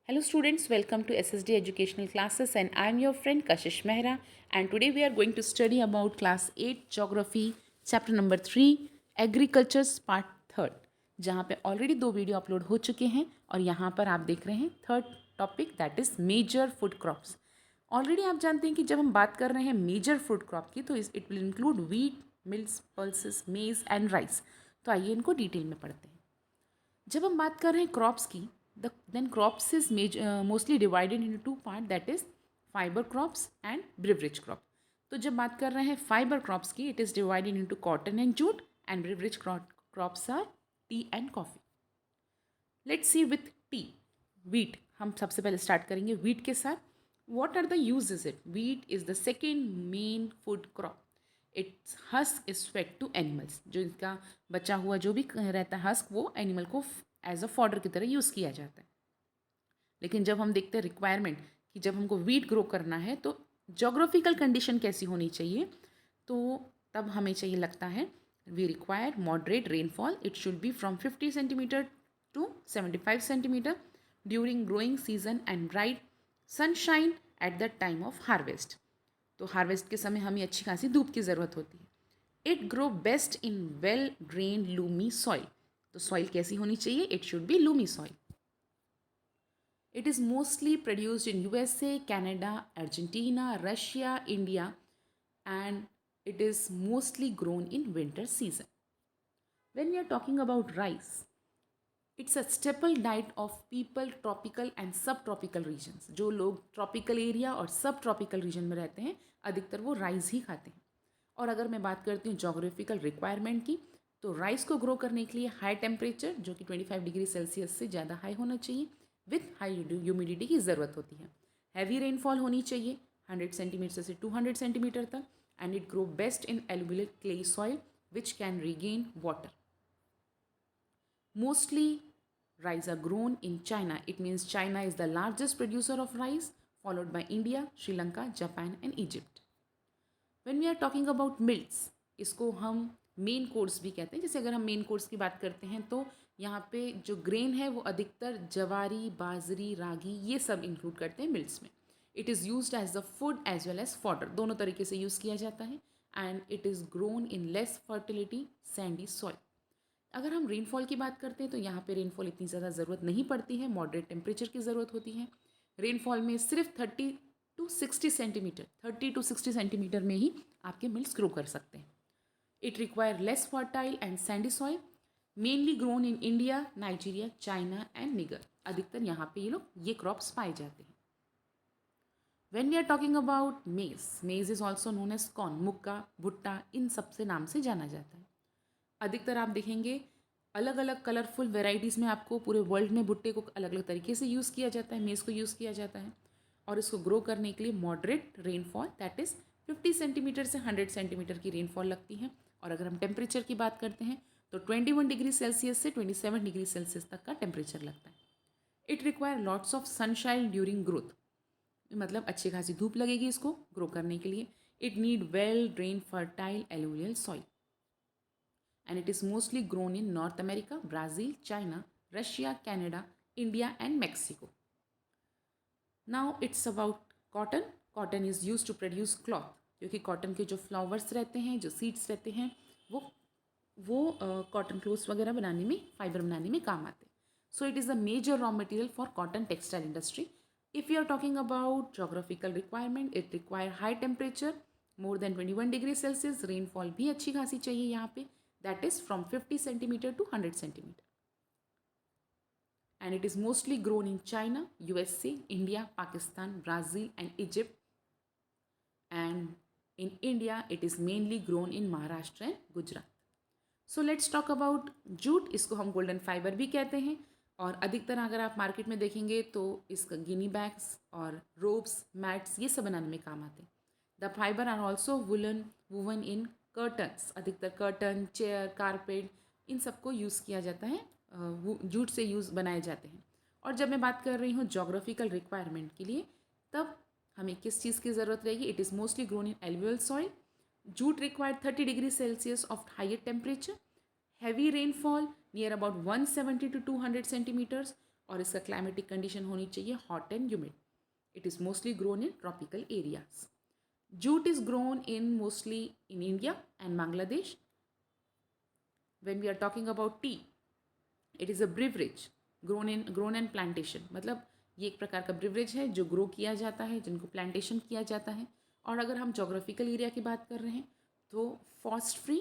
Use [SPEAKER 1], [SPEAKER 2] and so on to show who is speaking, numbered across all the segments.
[SPEAKER 1] Hello students, welcome to SSD Educational Classes and I am your friend Kashish Mehra and today we are going to study about class 8 Geography chapter number 3 Agriculture part 3 जहाँ पे already 2 video upload हो चुके हैं और यहाँ पर आप देख रहे हैं third topic that is major food crops. Already आप जानते हैं कि जब हम बात कर रहे हैं मेजर फूड क्रॉप की तो it will include wheat, mills, pulses, मेज एंड राइस। तो आइए इनको डिटेल में पढ़ते हैं। जब हम बात कर रहे हैं क्रॉप्स की then crops is mostly divided into two part that is fiber crops and beverage crop। तो जब बात कर रहे हैं फाइबर क्रॉप्स की it is divided into cotton and jute and beverage crops are tea and coffee. Let's see with tea wheat. हम सबसे पहले स्टार्ट करेंगे वीट के साथ। What are the uses it? Wheat is the second main food crop. Its husk is fed to animals. जो इसका बचा हुआ जो भी रहता है हस्क वो एनिमल को एज अ फॉडर की तरह यूज़ किया जाता है। लेकिन जब हम देखते हैं रिक्वायरमेंट कि जब हमको वीट ग्रो करना है तो जोग्राफिकल कंडीशन कैसी होनी चाहिए, तो तब हमें चाहिए लगता है we require moderate rainfall. It should be from 50 centimetre to 75 centimetre during growing season and bright sunshine at the time of harvest. तो हार्वेस्ट के समय हमें अच्छी खासी धूप की ज़रूरत होती है। It grow best in well drain loamy soil. तो सॉइल कैसी होनी चाहिए? It should B Lumi soil. It is mostly produced in USA, Canada, Argentina, Russia, India, and it is mostly grown in winter season. When we are talking about rice, it's a staple diet of people tropical and subtropical regions। जो लोग tropical area और सब tropical region में रहते हैं अधिकतर वो rice ही खाते हैं। और अगर मैं बात करती हूँ जोग्राफिकल रिक्वायरमेंट की तो राइस को ग्रो करने के लिए हाई टेम्परेचर जो कि 25 डिग्री सेल्सियस से ज़्यादा हाई होना चाहिए विथ हाई ह्यूमिडिटी की ज़रूरत होती है। हैवी रेनफॉल होनी चाहिए 100 सेंटीमीटर से 200 सेंटीमीटर तक and it grow best in aluminium clay soil which can regain water. Mostly rice are grown in China. It means China is the largest producer of rice, followed by India, Sri Lanka, Japan and Egypt. When we are talking about mills, इसको हम main course भी कहते हैं। जैसे अगर हम main course की बात करते हैं तो यहाँ पे जो ग्रेन है वो अधिकतर जवारी, बाजरी, रागी ये सब इंक्लूड करते हैं मिल्स में। It is used as the food as well as fodder, दोनों तरीके से यूज़ किया जाता है and it is grown in less fertility sandy soil. अगर हम रेनफॉल की बात करते हैं तो यहाँ पे रेनफॉल इतनी ज़्यादा ज़रूरत नहीं पड़ती है, मॉडरेट टेम्परेचर की ज़रूरत होती है। रेनफॉल में सिर्फ 30 टू 60 सेंटीमीटर 30 टू 60 सेंटीमीटर में ही आपके मिल्स ग्रो कर सकते हैं। It require less fertile and sandy soil, mainly grown in India, Nigeria, China and Niger. अधिकतर यहाँ पे ये लोग ये क्रॉप्स पाए जाते हैं। When we are talking about maize is also known as corn, मुक्का, भुट्टा, इन सब से नाम से जाना जाता है। अधिकतर आप देखेंगे अलग अलग कलरफुल वेराइटीज़ में आपको पूरे वर्ल्ड में भुट्टे को अलग अलग तरीके से यूज़ किया जाता है, मेज़ को यूज़ किया जाता है और इसको ग्रो करने के लिए moderate rainfall that is 50 centimetre से 100 सेंटीमीटर की रेनफॉल लगती है। और अगर हम टेम्परेचर की बात करते हैं तो 21 डिग्री सेल्सियस से 27 डिग्री सेल्सियस तक का टेम्परेचर लगता है। It require lots of sunshine during growth, मतलब अच्छी खासी धूप लगेगी इसको ग्रो करने के लिए। It need well drain fertile alluvial soil and it is mostly grown in North America, Brazil, China, Russia, Canada, India and Mexico. Now it's about cotton. Cotton is used to produce cloth, क्योंकि cotton के जो flowers रहते हैं, जो seeds रहते हैं वो cotton clothes वगैरह बनाने में, फाइबर बनाने में काम आते हैं। So it is the major raw material for cotton textile industry. If you are talking about geographical requirement, it require high temperature more than 21 degree Celsius. Rainfall भी अच्छी खासी चाहिए यहाँ पे, that is from 50 centimeter to 100 centimeter. And it is mostly grown in China, USA, India, Pakistan, Brazil and Egypt. And in India, it is mainly grown in Maharashtra and Gujarat. So let's talk about jute. इसको हम golden fibre भी कहते हैं और अधिकतर अगर आप market में देखेंगे तो इसका गिनी बैग्स और रोब्स, मैट्स ये सब बनाने में काम आते हैं। The fibre are also woven in curtains. अधिकतर कर्टन, चेयर, कारपेट इन सबको यूज़ किया जाता है, जूट से यूज़ बनाए जाते हैं। और जब मैं बात कर रही हूँ जोग्राफिकल रिक्वायरमेंट के लिए तब हमें किस चीज़ की ज़रूरत रहेगी? It is mostly grown in alluvial soil. Jute required 30 degree Celsius of higher temperature, heavy rainfall near about 170 to 200 centimetres, और इसका क्लाइमेटिक कंडीशन होनी चाहिए hot and humid. It is mostly grown in tropical areas. Jute is grown in mostly in India and Bangladesh. When we are talking about tea, it is a beverage grown and plantation. मतलब ये एक प्रकार का beverage है जो grow किया जाता है, जिनको प्लांटेशन किया जाता है. और अगर हम जोग्राफिकल एरिया की बात कर रहे हैं तो फॉस्ट फ्री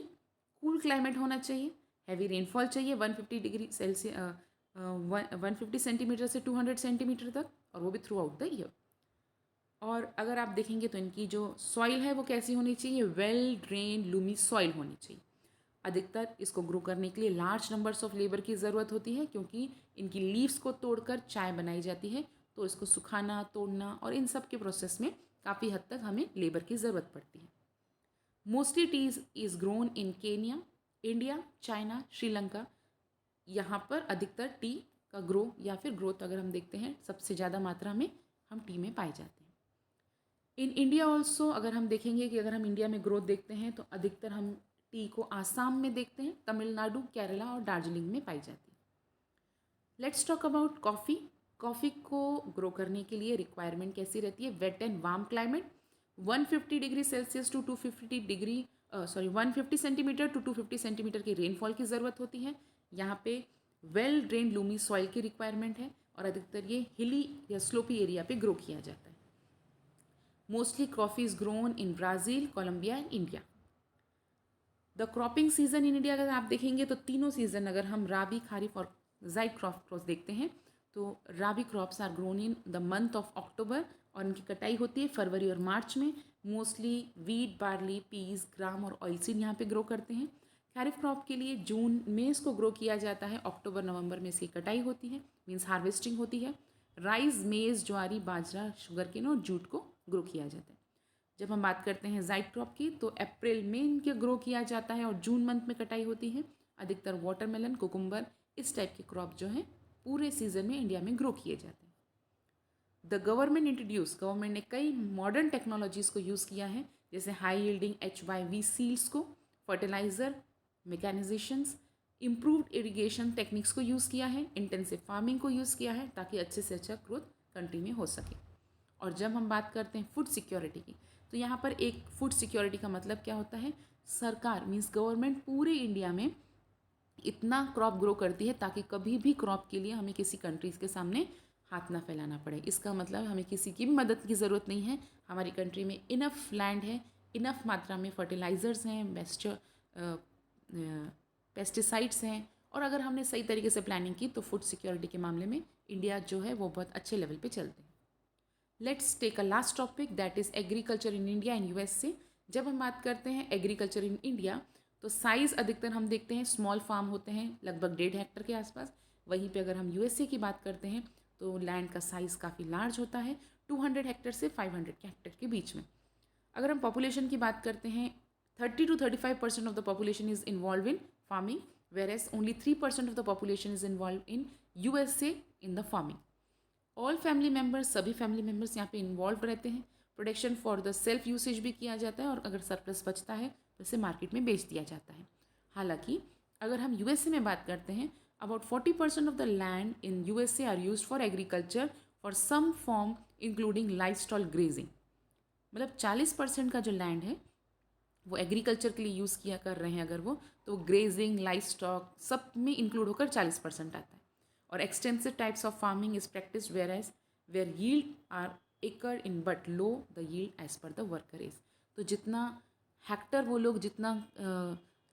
[SPEAKER 1] कूल क्लाइमेट होना चाहिए. हैवी रेनफॉल चाहिए 150 डिग्री सेल्सियस 150 सेंटीमीटर से 200 सेंटीमीटर तक, और वो भी थ्रू आउट द ईयर. और अगर आप देखेंगे तो इनकी जो सॉइल है वो कैसी होनी चाहिए, वेल ड्रेन लूमी सॉइल होनी चाहिए. अधिकतर इसको ग्रो करने के लिए लार्ज नंबर्स ऑफ लेबर की ज़रूरत होती है, क्योंकि इनकी लीव्स को तोड़कर चाय बनाई जाती है. तो इसको सुखाना, तोड़ना और इन सब के प्रोसेस में काफ़ी हद तक हमें लेबर की ज़रूरत पड़ती है. Mostly teas is grown in Kenya, India, China, Sri Lanka. यहाँ पर अधिकतर टी का ग्रो या फिर ग्रोथ अगर हम देखते हैं सबसे ज़्यादा मात्रा में हम टी में पाए जाते हैं. इन इंडिया ऑल्सो अगर हम देखेंगे कि अगर हम इंडिया में ग्रोथ देखते हैं तो अधिकतर हम टी को आसाम में देखते हैं, तमिलनाडु, केरला और दार्जिलिंग में पाई जाती है. Let's talk about coffee. Coffee को ग्रो करने के लिए रिक्वायरमेंट कैसी रहती है, wet and warm climate. 150 degree Celsius to 150 centimetre to 250 centimetre की रेनफॉल की ज़रूरत होती है. यहाँ पे वेल ड्रेन लूमी सॉइल की रिक्वायरमेंट है और अधिकतर ये हिली या स्लोपी एरिया पे ग्रो किया जाता है. Mostly coffee is grown in Brazil, Colombia and India. The cropping season in India अगर आप देखेंगे तो तीनों सीजन अगर हम राबी, खारिफ और जाइड क्रॉप्स देखते हैं तो rabi crops are grown in the month of October और इनकी कटाई होती है फरवरी और मार्च में. Mostly wheat, barley, peas, gram और ऑयलसीड यहाँ पे ग्रो करते हैं. खरीफ क्रॉप के लिए जून में इसको ग्रो किया जाता है, अक्टूबर नवंबर में इसकी कटाई होती है, मीन्स हार्वेस्टिंग होती है. राइस, मेज़, ज्वारी, बाजरा, शुगरकेन और जूट को ग्रो किया जाता है. जब हम बात करते हैं जाइड क्रॉप की तो अप्रैल में इनके ग्रो किया जाता है और जून मंथ में कटाई होती है. अधिकतर वाटरमेलन, कुकुम्बर, इस टाइप के क्रॉप जो हैं पूरे सीजन में इंडिया में ग्रो किए जाते हैं. द गवर्नमेंट ने कई मॉडर्न टेक्नोलॉजीज़ को यूज़ किया है, जैसे हाई यील्डिंग HYV सीड्स को, फर्टिलाइज़र, मैकेनाइजेशंस, इम्प्रूव्ड इरिगेशन टेक्निक्स को यूज़ किया है, इंटेंसिव फार्मिंग को यूज़ किया है ताकि अच्छे से अच्छा ग्रोथ कंट्री में हो सके. और जब हम बात करते हैं फूड सिक्योरिटी की तो यहाँ पर एक फूड सिक्योरिटी का मतलब क्या होता है, सरकार मीन्स गवर्नमेंट पूरे इंडिया में इतना क्रॉप ग्रो करती है ताकि कभी भी क्रॉप के लिए हमें किसी कंट्रीज़ के सामने हाथ ना फैलाना पड़े. इसका मतलब हमें किसी की भी मदद की ज़रूरत नहीं है. हमारी कंट्री में इनफ लैंड है, इनफ मात्रा में फर्टिलाइज़र्स हैं, पेस्टिसाइड्स हैं, और अगर हमने सही तरीके से प्लानिंग की तो फूड सिक्योरिटी के मामले में इंडिया जो है वो बहुत अच्छे लेवल पे चलते हैं. Let's take a last topic that is agriculture in India and USA. जब हम बात करते हैं एग्रीकल्चर इन इंडिया तो साइज़ अधिकतर हम देखते हैं स्मॉल फार्म होते हैं लगभग 1.5 हेक्टर के आसपास. वहीं पे अगर हम USA की बात करते हैं तो लैंड का साइज़ काफ़ी लार्ज होता है, 200 हेक्टर से 500 हेक्टर के बीच में. अगर हम पॉपुलेशन की बात करते हैं 30 to 35% of the population is involve in farming, whereas only 3% of the population is involved in USA in the farming. All family members, सभी फैमिली मेम्बर्स यहाँ पे इन्वॉल्व रहते हैं. Production for the self usage भी किया जाता है और अगर सरप्लस बचता है तो इसे मार्केट में बेच दिया जाता है. हालांकि अगर हम USA में बात करते हैं about 40% of the land in USA are used for agriculture for some form including livestock grazing. मतलब 40% का जो लैंड है वो एग्रीकल्चर के लिए यूज़ किया कर रहे हैं अगर वो, तो ग्रेजिंग, लाइफ स्टॉक सब में इंक्लूड होकर 40% आता है. और extensive types of farming is practice where yield are एकड़ in but low the yield as per the worker is. तो जितना हेक्टर वो लोग जितना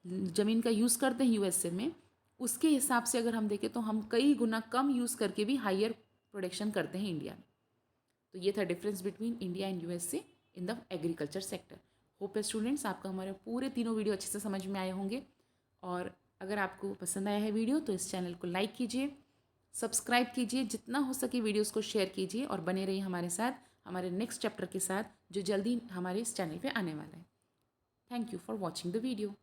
[SPEAKER 1] ज़मीन का यूज़ करते हैं USA में, उसके हिसाब से अगर हम देखें तो हम कई गुना कम यूज़ करके भी हायर प्रोडक्शन करते हैं इंडिया में. तो ये था difference between India and USA in the agriculture sector. Hope है स्टूडेंट्स आपका हमारे पूरे तीनों वीडियो अच्छे से समझ में आए होंगे. और अगर आपको पसंद आया है वीडियो तो इस चैनल को लाइक कीजिए, सब्सक्राइब कीजिए, जितना हो सके वीडियोस को शेयर कीजिए और बने रहिए हमारे साथ हमारे नेक्स्ट चैप्टर के साथ जो जल्दी हमारे इस चैनल पे आने वाला है. Thank you for watching the video.